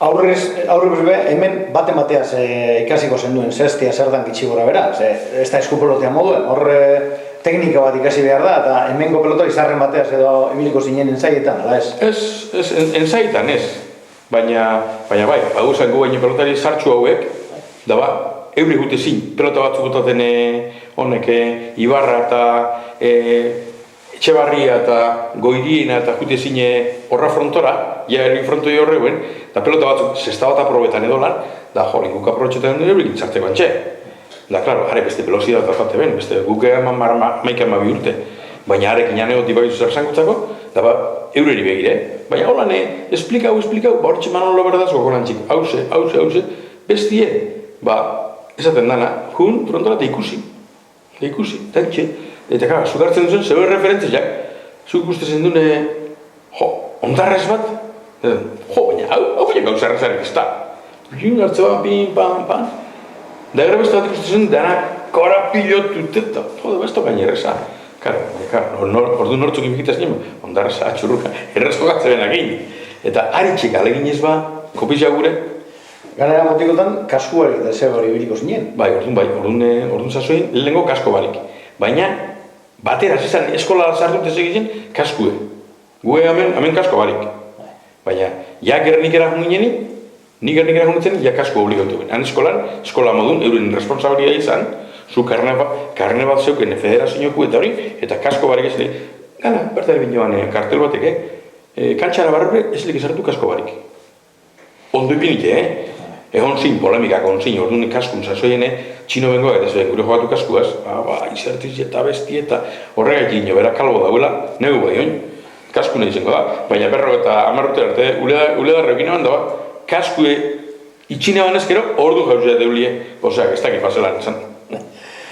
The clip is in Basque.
Aurrez be, hemen bate-mateaz ikasiko zenduen zestia zer dan gitxi gora bera. Ez da eskupelotea moduen, hor teknika bat ikasi behar da, eta hemengo pelota izarren bateaz edo ibiliko zinen entzaietan, ala ez? Ez, entzaietan ez. Baina bai, hau zango baino pelotari sartxu hauek, da ba, euri gute zin, pelota batzuk botaten honek Ibarra eta Etxebarria eta Goiriena eta jute zine horra frontora, ja herri frontoi horreuen, eta pelota batzuk zesta bat aprobetan edolan, da jo, guk aprobetxetan dut euri gintzarte bantxe. Da, klaro, are beste velocidad bat ben, beste guk eman maika emabi urte, baina arekin janeot ibaizu zer zangutzako, da ba, eureri begire. Baina holan, esplikau, ba hortxe manolo berdaz gokorantzik, hause, bestie, ba, esaten dana, jun frontora eta ikusi, tantxe. Eta kara, zuk hartzen duzen, zeu referentziak, zuk ikustezen dune, ondarrez bat, baina, hau baina gauza errezarek ez da. Jun hartze bat, pin, pan, da gara beste bat ikustezen, dana korapilotut eta, beste baina erreza. Ordu nortzuk imikitaz nima, ondarreza, atxurruka, errezko gatzeben agin. Eta haritxik aleginez ba, kopizia gure. Ganera motikotan, kaskuarik da zer hori biliko zinen. Bai, orduan zazoin, lehenko kasko barik. Baina, batera, zizan, eskola sartut ez egiten, kaskue. Gue hemen kasko barik. Baina, ja gernikera jungineni, ni gernikera jungitzen, ja kasko obligatu ben. Han eskola modun, euren responsabilia izan, zu karne bat zeuken federazioku eta hori, eta kasko barik ez gana, bertari bindoan kartel batek, kantxara barrure ez lek esartu kasko barik. Ondo ipinite, egon zin, polemikak egon zin, orduan kaskun zazoiene, txino bengoak eta zuen gure jogatu kaskuaz, izertiz eta besti eta horregaitik ino, bera kalbo dauela, negu bai oin, kaskuna izango da, baina berro eta amarrute arte, uledarra egin eman dagoa, kaskue itxine banezkero, ordu jauzea deulie, oseak ez dakit paselan esan.